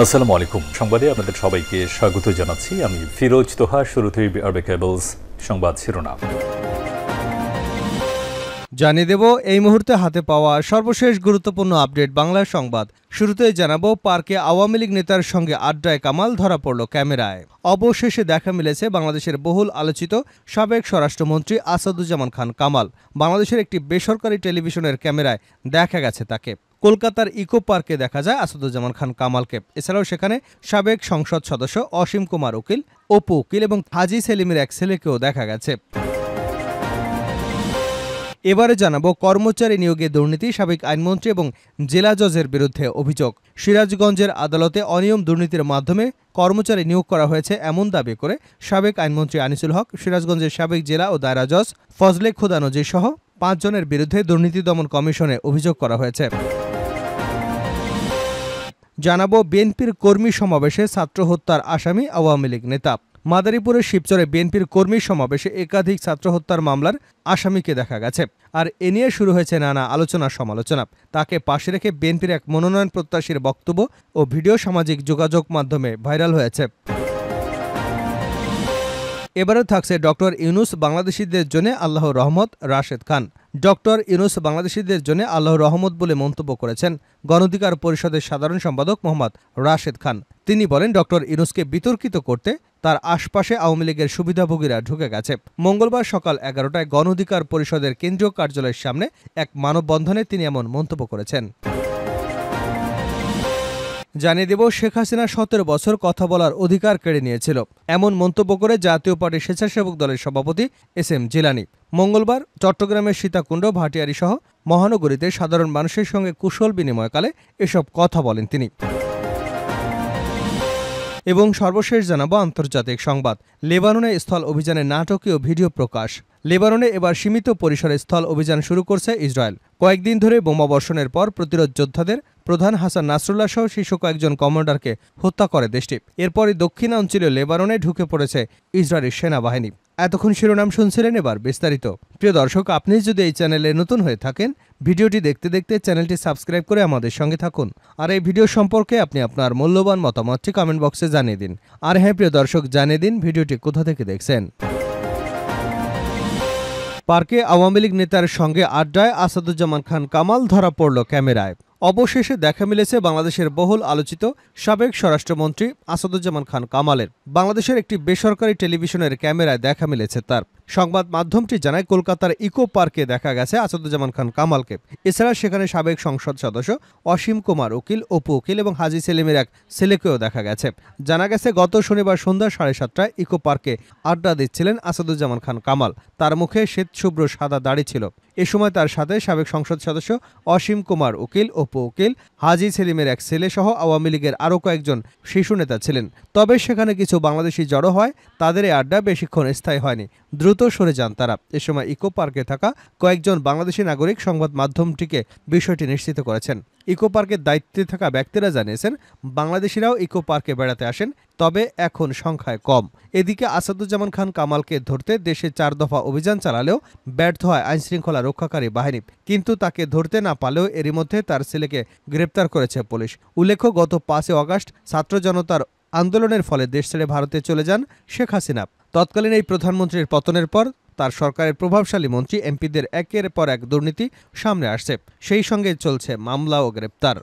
আসসালামু আলাইকুম। সংবাদে আপনাদের সবাইকে স্বাগত জানাচ্ছি। আমি ফিরোজ তোহা। শুরুতেই আরবে কেবলস সংবাদ শিরোনাম জানিয়ে দেব এই মুহূর্তে হাতে পাওয়া সর্বশেষ গুরুত্বপূর্ণ আপডেট বাংলা সংবাদ। শুরুতেই জানাবো, পার্কে আওয়ামী লীগ নেতার সঙ্গে আড্ডায় কামাল ধরা পড়ল ক্যামেরায়। অবশেষে দেখা মিলেছে বাংলাদেশের বহুল আলোচিত সাবেক স্বরাষ্ট্রমন্ত্রী আসাদুজ্জামান খান কামাল। বাংলাদেশের একটি বেসরকারি টেলিভিশনের ক্যামেরায় দেখা গেছে তাকে। কলকাতার ইকো পার্কে দেখা যায় আসাদুজ্জামান খান কামালকে। এছাড়াও সেখানে সাবেক সংসদ সদস্য অসীম কুমার উকিল, অপু উকিল এবং হাজি সেলিমের এক ছেলেকেও দেখা গেছে। এবারে জানাবো, কর্মচারী নিয়োগে দুর্নীতি, সাবেক আইনমন্ত্রী এবং জেলা জজের বিরুদ্ধে অভিযোগ। সিরাজগঞ্জের আদালতে অনিয়ম দুর্নীতির মাধ্যমে কর্মচারী নিয়োগ করা হয়েছে এমন দাবি করে সাবেক আইনমন্ত্রী আনিসুল হক, সিরাজগঞ্জের সাবেক জেলা ও দায়রা জজ ফজলে খোদা নজির সহ ৫ জনের বিরুদ্ধে দুর্নীতি দমন কমিশনে অভিযোগ করা হয়েছে। জানাবো, বিএনপির কর্মী সমাবেশে ছাত্র হত্যার আসামি আওয়ামী লীগ নেতা। মাদারীপুরের শিবচরে বিএনপির কর্মী সমাবেশে একাধিক ছাত্র হত্যার মামলার আসামিকে দেখা গেছে। আর এ নিয়ে শুরু হয়েছে নানা আলোচনা সমালোচনা। তাকে পাশে রেখে বিএনপির এক মনোনয়ন প্রত্যাশীর বক্তব্য ও ভিডিও সামাজিক যোগাযোগ মাধ্যমে ভাইরাল হয়েছে। এবারেও থাকছে ডক্টর ইউনুস বাংলাদেশিদের জন্য আল্লাহর রহমত। রাশেদ খান ডক্টর ইউনুস বাংলাদেশিদের জন্য আল্লাহর রহমত বলে মন্তব্য করেছেন গণঅধিকার পরিষদের সাধারণ সম্পাদক মোহাম্মদ রাশেদ খান। তিনি বলেন, ডক্টর ইউনুসকে বিতর্কিত করতে তার আশপাশে আওয়ামী লীগের সুবিধাভোগীরা ঢুকে গেছে। মঙ্গলবার সকাল ১১টায় গণঅধিকার পরিষদের কেন্দ্রীয় কার্যালয়ের সামনে এক মানববন্ধনে তিনি এমন মন্তব্য করেছেন। জানিয়ে দেব, শেখ হাসিনা ১৭ বছর কথা বলার অধিকার কেড়ে নিয়েছিল, এমন মন্তব্য করে জাতীয় পার্টির স্বেচ্ছাসেবক দলের সভাপতি এস এম জিলানী মঙ্গলবার চট্টগ্রামের সীতাকুণ্ড, ভাটিয়ারী সহ মহানগরীতে সাধারণ মানুষের সঙ্গে কুশল বিনিময়কালে এসব কথা বলেন তিনি। এবং সর্বশেষ জানাবো আন্তর্জাতিক সংবাদ। লেবাননে স্থল অভিযানের নাটকীয় ভিডিও প্রকাশ। লেবাননে এবার সীমিত পরিসরে স্থল অভিযান শুরু করছে ইসরায়েল। কয়েকদিন ধরে বোমাবর্ষণের পর প্রতিরোধ যোদ্ধাদের প্রধান হাসান নাসরুল্লাহ সহ শীর্ষ কয়েকজন কমান্ডারকে হত্যা করে দেশটি। এরপরই দক্ষিণাঞ্চলীয় লেবাননে ঢুকে পড়েছে ইসরায়েলি সেনাবাহিনী। এতক্ষণ শিরোনাম শুনছিলেন, এবার বিস্তারিত। প্রিয় দর্শক, আপনি যদি এই চ্যানেলে নতুন হয়ে থাকেন, ভিডিওটি দেখতে দেখতে চ্যানেলটি সাবস্ক্রাইব করে আমাদের সঙ্গে থাকুন। আর এই ভিডিও সম্পর্কে আপনি আপনার মূল্যবান মতামতটি কমেন্ট বক্সে জানিয়ে দিন। আর হ্যাঁ প্রিয় দর্শক, জানিয়ে দিন ভিডিওটি কোথা থেকে দেখছেন। পার্কে আওয়ামী লীগ নেতার সঙ্গে আড্ডায় আসাদুজ্জামান খান কামাল ধরা পড়ল ক্যামেরায়। অবশেষে দেখা মিলেছে বাংলাদেশের বহুল আলোচিত সাবেক স্বরাষ্ট্রমন্ত্রী আসাদুজ্জামান খান কামালের। বাংলাদেশের একটি বেসরকারি টেলিভিশনের ক্যামেরায় দেখা মিলেছে তার। সংবাদ মাধ্যমটি জানায়, কলকাতার ইকো পার্কে দেখা গেছে আসাদুজ্জামান খান কামালকে। এছাড়া সেখানে সাবেক সংসদ সদস্য অসীম কুমার উকিল, অপু উকিল এবং হাজি সেলিমের এক ছেলেকেও দেখা গেছে। জানা গেছে, গত শনিবার সন্ধ্যা 7:30টায় ইকো পার্কে আড্ডা দিচ্ছিলেন আসাদুজ্জামান খান কামাল। তার মুখে শ্বেত শুভ্র সাদা দাড়ি ছিল। এ সময় তার সাথে সাবেক সংসদ সদস্য অসীম কুমার উকিল, অপু উকিল, হাজি সেলিমের এক ছেলে সহ আওয়ামী লীগের আরও কয়েকজন শীর্ষ নেতা ছিলেন। তবে সেখানে কিছু বাংলাদেশি জড়ো হয়। তাদের এই আড্ডা বেশিক্ষণ স্থায়ী হয়নি, দ্রুত সরে যান তারা। এ সময় ইকো পার্কে থাকা কয়েকজন বাংলাদেশি নাগরিক সংবাদ মাধ্যমটিকে বিষয়টি নিশ্চিত করেছেন। ইকো পার্কের দায়িত্বে থাকা ব্যক্তিরা জানিয়েছেন, বাংলাদেশিরাও ইকো পার্কে বেড়াতে আসেন, তবে এখন সংখ্যায় কম। এদিকে আসাদুজ্জামান খান কামালকে ধরতে দেশে 4 দফা অভিযান চালালেও ব্যর্থ হয় আইনশৃঙ্খলা রক্ষাকারী বাহিনী। কিন্তু তাকে ধরতে না পারলেও এরই মধ্যে তার ছেলেকে গ্রেপ্তার করেছে পুলিশ। উল্লেখ্য, গত 5 আগস্ট ছাত্র জনতার আন্দোলনের ফলে দেশ ছেড়ে ভারতে চলে যান শেখ হাসিনা। তৎকালীন এই প্রধানমন্ত্রীর পতনের পর তার সরকারের প্রভাবশালী মন্ত্রী এমপিদের একের পর এক দুর্নীতি সামনে আসছে। সেই সঙ্গে চলছে মামলা ও গ্রেপ্তার।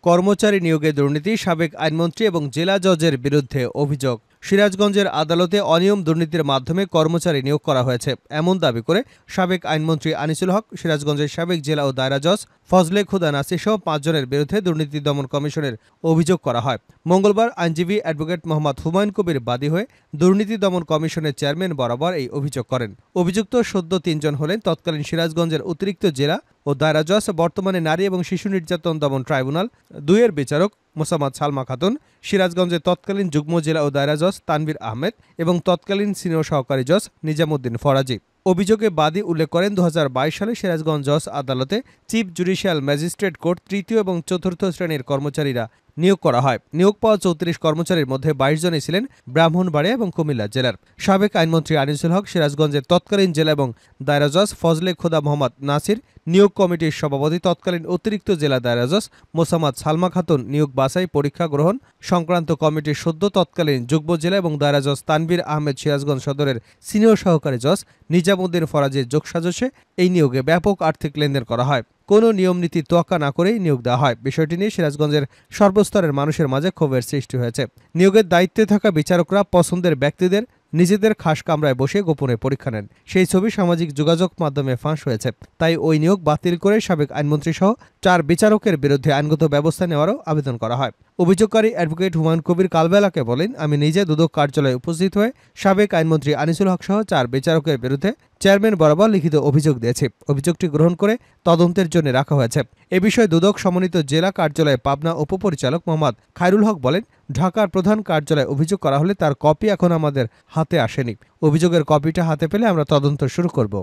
কর্মচারী নিয়োগে দুর্নীতি, সাবেক আইনমন্ত্রী এবং জেলা জজের বিরুদ্ধে অভিযোগ। সিরাজগঞ্জের আদালতে অনিয়ম দুর্নীতির মাধ্যমে কর্মচারী নিয়োগ করা হয়েছে এমন দাবি করে সাবেক আইনমন্ত্রী আনিসুল হক, সিরাজগঞ্জের সাবেক জেলা ও দায়রা জজ ফজলে খোদা নজির সহ 5 জনের বিরুদ্ধে দুর্নীতি দমন কমিশনের অভিযোগ করা হয়। মঙ্গলবার আইনজীবী অ্যাডভোকেট মোহাম্মদ হুমায়ুন কবির বাদী হয়ে দুর্নীতি দমন কমিশনের চেয়ারম্যান বরাবর এই অভিযোগ করেন। অভিযুক্ত সদ্য 3 জন হলেন তৎকালীন সিরাজগঞ্জের অতিরিক্ত জেলা ও দায়রা জজ, বর্তমানে নারী এবং শিশু নির্যাতন দমন ট্রাইব্যুনাল 2 এর বিচারক মোসাম্মদ সালমা খাতুন, সিরাজগঞ্জের তৎকালীন যুগ্ম জেলা ও দায়রা জজ তানভীর আহমেদ এবং তৎকালীন সিনিয়র সহকারী জজ নিজামুদ্দিন ফরাজি। অভিযোগে বাদী উল্লেখ করেন, 2022 সালে সিরাজগঞ্জ জজ আদালতে চিফ জুডিশিয়াল ম্যাজিস্ট্রেট কোর্ট 3য় এবং 4র্থ শ্রেণীর কর্মচারীরা নিয়োগ করা হয়। নিয়োগ পাওয়া ৩৪ কর্মচারীর মধ্যে ২২ জনই ছিলেন ব্রাহ্মণবাড়িয়া এবং কুমিল্লা জেলার। সাবেক আইনমন্ত্রী আনিসুল হক, সিরাজগঞ্জের তৎকালীন জেলা এবং দায়রা জজ ফজলে খোদা মোহাম্মদ নাসির, নিয়োগ কমিটির সভাপতি তৎকালীন অতিরিক্ত জেলা দায়রা জজ মোসাম্মদ সালমা খাতুন, নিয়োগ বাছাই পরীক্ষা গ্রহণ সংক্রান্ত কমিটির সদ্য তৎকালীন যুগ্ম জেলা এবং দায়রা জজ তানভীর আহমেদ, সিরাজগঞ্জ সদরের সিনিয়র সহকারী জজ নিজামুদ্দিন ফরাজের যোগসাজশে এই নিয়োগে ব্যাপক আর্থিক লেনদেন করা হয়। কোনো নিয়মনীতি তোয়াক্কা না করেই নিয়োগ দেওয়া হয়। বিষয়টি নিয়ে সিরাজগঞ্জের সর্বস্তরের মানুষের মাঝে ক্ষোভের সৃষ্টি হয়েছে। নিয়োগের দায়িত্বে থাকা বিচারকরা পছন্দের ব্যক্তিদের নিজেদের খাস কামরায় বসে গোপনে পরীক্ষা নেন। সেই ছবি সামাজিক যোগাযোগ মাধ্যমে ফাঁস হয়েছে। তাই ওই নিয়োগ বাতিল করে সাবেক আইনমন্ত্রী সহ ৪ বিচারকের বিরুদ্ধে আইনগত ব্যবস্থা নেওয়ারও আবেদন করা হয়। অভিযোগকারী অ্যাডভোকেট হুমায়ুন কবির কালবেলাকে বলেন, আমি নিজে দুদক কার্যালয়ে উপস্থিত হয়ে সাবেক আইনমন্ত্রী আনিসুল হক সহ ৪ বিচারকের বিরুদ্ধে চেয়ারম্যান বরাবর লিখিত অভিযোগ দিয়েছি। অভিযোগটি গ্রহণ করে তদন্তের জন্য রাখা হয়েছে। এ বিষয়ে দুদক সমন্বিত জেলা কার্যালয়ে পাবনা উপপরিচালক মোহাম্মদ খায়রুল হক বলেন, ঢাকার প্রধান কার্যালয়ে অভিযোগ করা হলে তার কপি এখন আমাদের হাতে আসেনি। অভিযোগের কপিটা হাতে পেলে আমরা তদন্ত শুরু করব।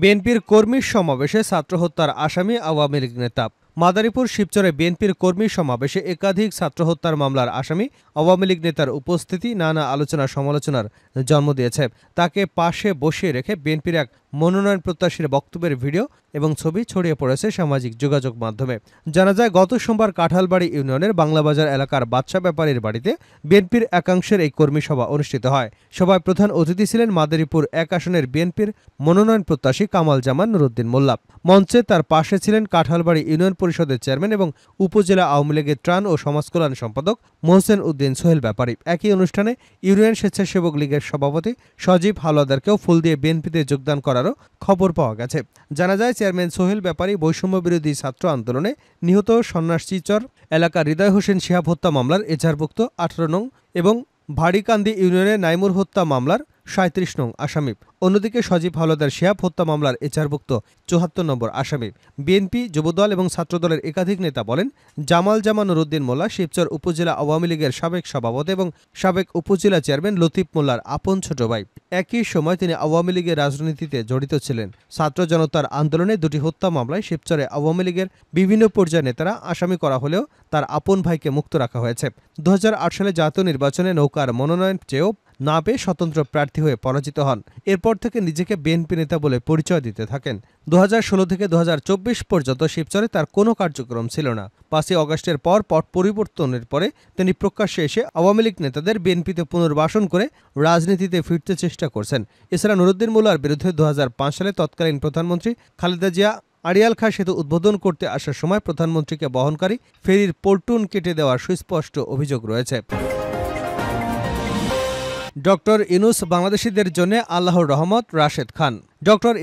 বিএনপির কর্মী সমাবেশে ছাত্র হত্যার আসামি আওয়ামী লীগ নেতা। মাদারীপুর শিবচরে বিএনপির কর্মী সমাবেশে একাধিক ছাত্র হত্যার মামলার আসামি আওয়ামী লীগ নেতার উপস্থিতি নানা আলোচনা সমালোচনার জন্ম দিয়েছে। তাকে পাশে বসিয়ে রেখে বিএনপির এক মনোনয়ন প্রত্যাশীর বক্তব্যের ভিডিও এবং ছবি ছড়িয়ে পড়েছে সামাজিক যোগাযোগ মাধ্যমে। জানা যায়, গত সোমবার কাঁঠালবাড়ি ইউনিয়নের বাংলাবাজার এলাকার বাদশা ব্যাপারীর বাড়িতে বিএনপির একাংশের এই কর্মী সভা অনুষ্ঠিত হয়। সভায় প্রধান অতিথি ছিলেন মাদারীপুর ১ আসনের বিএনপির মনোনয়ন প্রত্যাশী কামাল জামান নুরুদ্দিন মোল্লা। মঞ্চে তার পাশে ছিলেন কাঁঠালবাড়ি ইউনিয়ন পরিষদের চেয়ারম্যান এবং উপজেলা আওয়ামী লীগের ত্রাণ ও সমাজ কল্যাণ সম্পাদক মোহসেন উদ্দিন সোহেল ব্যাপারী। একই অনুষ্ঠানে ইউনিয়ন স্বেচ্ছাসেবক লীগের সভাপতি সজীব হাওলাদারকেও ফুল দিয়ে বিএনপিতে যোগদান করারও খবর পাওয়া গেছে। জানা যায়, চেয়ারম্যান সোহেল ব্যাপারী বৈষম্য বিরোধী ছাত্র আন্দোলনে নিহত সন্ন্যাসীচর এলাকার হৃদয় হোসেন শিহাব হত্যা মামলার এজাহারভুক্ত ১৮ নং এবং ভাড়িকান্দি ইউনিয়নের নাইমুর হত্যা মামলার ৩৭ নং আসামি। অন্যদিকে সজীব হাওলাদার শিহাব হত্যা মামলার এজাহারভুক্ত ৭৪ নম্বর আসামি। বিএনপি, যুবদল এবং ছাত্রদলের একাধিক নেতা বলেন, জামাল জামান নুরুদ্দিন মোল্লা শিবচর উপজেলা আওয়ামী লীগের সাবেক সভাপতি এবং সাবেক উপজেলা চেয়ারম্যান লতিফ মোল্লার আপন ছোট ভাই। একই সময় তিনি আওয়ামী লীগের রাজনীতিতে জড়িত ছিলেন। ছাত্র জনতার আন্দোলনে 2টি হত্যা মামলায় শিবচরে আওয়ামী লীগের বিভিন্ন পর্যায়ের নেতারা আসামি করা হলেও তার আপন ভাইকে মুক্ত রাখা হয়েছে। 2008 সালে জাতীয় নির্বাচনে নৌকার মনোনয়ন চেয়েও না পেয়ে স্বতন্ত্র প্রার্থী হয়ে পরাজিত হন। এরপর থেকে নিজেকে বিএনপি নেতা বলে পরিচয় দিতে থাকেন। 2016 থেকে 2024 পর্যন্ত শিবচরে তার কোনো কার্যক্রম ছিল না। 5ই অগস্টের পর পট পরিবর্তনের পরে তিনি প্রকাশ্যে এসে আওয়ামী লীগ নেতাদের বিএনপিতে পুনর্বাসন করে রাজনীতিতে ফিরতে চেষ্টা করছেন। এছাড়া নুরুদ্দিন মোল্লার বিরুদ্ধে 2005 সালে তৎকালীন প্রধানমন্ত্রী খালেদা জিয়া আড়িয়াল খাঁ সেতু উদ্বোধন করতে আসার সময় প্রধানমন্ত্রীকে বহনকারী ফেরির পল্টুন কেটে দেওয়ার সুস্পষ্ট অভিযোগ রয়েছে। ডক্টর ইউনূস বাংলাদেশিদের জন্য আল্লাহর রহমত, রাশেদ খান। ডক্টর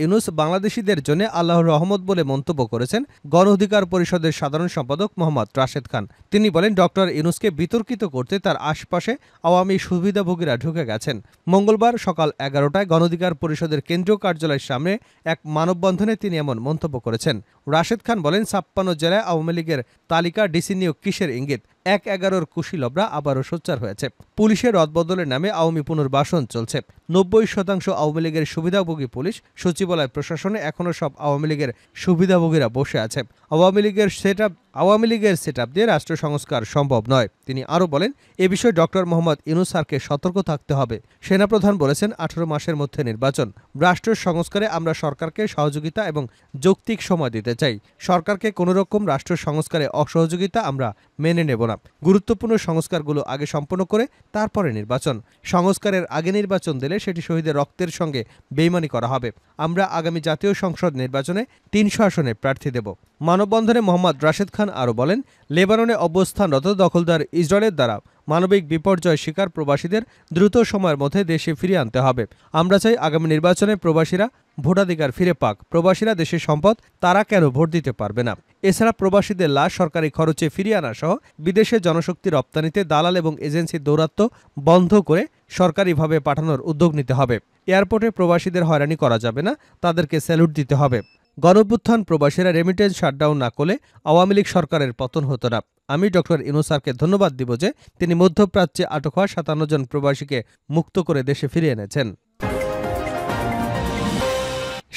ইউনূস বাংলাদেশিদের জন্য আল্লাহর রহমত বলে মন্তব্য করেছেন গণ অধিকার পরিষদের সাধারণ সম্পাদক মোহাম্মদ রাশেদ খান। তিনি বলেন, ডক্টর ইউনূসকে বিতর্কিত করতে তার আশপাশে আওয়ামী সুবিধাভোগীরা ঢুকে গেছেন। মঙ্গলবার সকাল 11টায় গণ অধিকার পরিষদের কেন্দ্রীয় কার্যালয়ের সামনে এক মানববন্ধনে তিনি এমন মন্তব্য করেছেন। রাশেদ খান বলেন, 56 জেলায় আওয়ামী লীগের তালিকা ডিসি নিয়োগ কিসের ইঙ্গিত? ১/11 কুশীলবরা আবারও সোচ্চার হয়েছে। পুলিশের রদবদলের নামে আওয়ামী পুনর্বাসন চলছে। 90% আওয়ামী লীগের সুবিধাভোগী পুলিশ সচিবালয় প্রশাসনে এখনও সব আওয়ামী লীগের সুবিধাভোগীরা বসে আছে। আওয়ামী লীগের সেটআপ দিয়ে রাষ্ট্র সংস্কার সম্ভব নয়। তিনি আরও বলেন, এ বিষয়ে ডক্টর মোহাম্মদ ইউনূস স্যারকে সতর্ক থাকতে হবে। সেনাপ্রধান বলেছেন, 18 মাসের মধ্যে নির্বাচন। রাষ্ট্র সংস্কারে আমরা সরকারকে সহযোগিতা এবং যৌক্তিক সময় দিতে চাই। সরকারকে কোনোরকম রাষ্ট্র সংস্কারে অসহযোগিতা আমরা মেনে নেব না। গুরুত্বপূর্ণ সংস্কারগুলো আগে সম্পন্ন করে তারপরে নির্বাচন। সংস্কারের আগে নির্বাচন দিলে সেটি শহীদের রক্তের সঙ্গে বেইমানি করা হবে। আমরা আগামী জাতীয় সংসদ নির্বাচনে 300 আসনে প্রার্থী দেব। মানববন্ধনে মোহাম্মদ রাশেদ খান আরও বলেন, লেবাননে অবস্থানরত দখলদার ইসরায়েলের দ্বারা মানবিক বিপর্যয় শিকার প্রবাসীদের দ্রুত সময়ের মধ্যে দেশে ফিরিয়ে আনতে হবে। আমরা চাই আগামী নির্বাচনে প্রবাসীরা ভোটাধিকার ফিরে পাক। প্রবাসীরা দেশের সম্পদ, তারা কেন ভোট দিতে পারবে না? এছাড়া প্রবাসীদের লাশ সরকারি খরচে ফিরিয়ে আনা সহ বিদেশে জনশক্তি রপ্তানিতে দালাল এবং এজেন্সির দৌরাত্ম্য বন্ধ করে সরকারিভাবে পাঠানোর উদ্যোগ নিতে হবে। এয়ারপোর্টে প্রবাসীদের হয়রানি করা যাবে না, তাদেরকে স্যালুট দিতে হবে। গণঅভ্যুত্থান প্রবাসীরা রেমিটেন্স শাটডাউন না করলে আওয়ামী লীগ সরকারের পতন হতো না। আমি ডক্টর ইউনূস স্যারকে ধন্যবাদ দিব যে তিনি মধ্যপ্রাচ্যে আটক হওয়া 57 জন প্রবাসীকে মুক্ত করে দেশে ফিরিয়ে এনেছেন।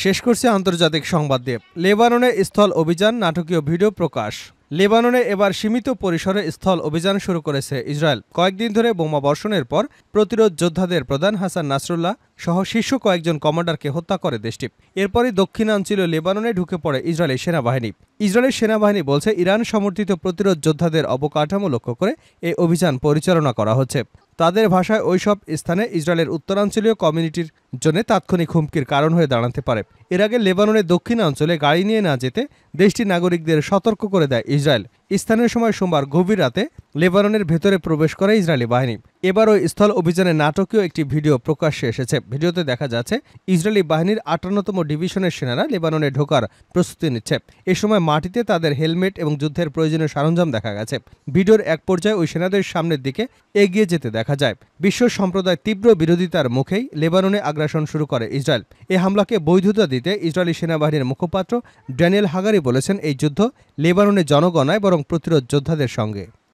শেষ করছে আন্তর্জাতিক সংবাদ দিয়ে। লেবাননে স্থল অভিযান, নাটকীয় ভিডিও প্রকাশ। লেবাননে এবার সীমিত পরিসরে স্থল অভিযান শুরু করেছে ইসরায়েল। কয়েকদিন ধরে বোমা বর্ষণের পর প্রতিরোধ যোদ্ধাদের প্রধান হাসান নাসরুল্লাহ সহ শীর্ষ কয়েকজন কমান্ডারকে হত্যা করে দেশটি। এরপরই দক্ষিণাঞ্চলীয় লেবাননে ঢুকে পড়ে ইসরায়েলি সেনাবাহিনী। ইসরায়েলের সেনাবাহিনী বলছে, ইরান সমর্থিত প্রতিরোধ যোদ্ধাদের অবকাঠামো লক্ষ্য করে এই অভিযান পরিচালনা করা হচ্ছে। তাদের ভাষায় ওইসব স্থানে ইসরায়েলের উত্তরাঞ্চলীয় কমিউনিটির জন্য তাৎক্ষণিক হুমকির কারণ হয়ে দাঁড়াতে পারে। এর আগে লেবাননের দক্ষিণাঞ্চলে গাড়ি নিয়ে না যেতে দেশটির নাগরিকদের সতর্ক করে দেয় ইসরায়েল। স্থানীয় সময় সোমবার গভীর রাতে লেবাননের ভেতরে প্রবেশ করে ইসরায়েলি বাহিনী। এবার ওই স্থল অভিযানে নাটকীয় একটি ভিডিও প্রকাশ্যে এসেছে। ভিডিওতে দেখা যাচ্ছে ইসরায়েলি বাহিনীর 58তম ডিভিশনের সেনারা লেবাননে ঢোকার প্রস্তুতি নিচ্ছে। এ সময় মাটিতে তাদের হেলমেট এবং যুদ্ধের প্রয়োজনীয় সরঞ্জাম দেখা গেছে। ভিডিওর এক পর্যায়ে ওই সেনাদের সামনের দিকে এগিয়ে যেতে দেখা যায়। বিশ্ব সম্প্রদায় তীব্র বিরোধিতার মুখেই লেবাননে আগ্রাসন শুরু করে ইসরায়েল। এই হামলাকে বৈধতা দিতে ইসরায়েলি সেনাবাহিনীর মুখপাত্র ড্যানিয়েল হাগারি বলেছেন, এই যুদ্ধ লেবাননের জনগণ নয়, বরং প্রতিরোধ যোদ্ধাদের সঙ্গে।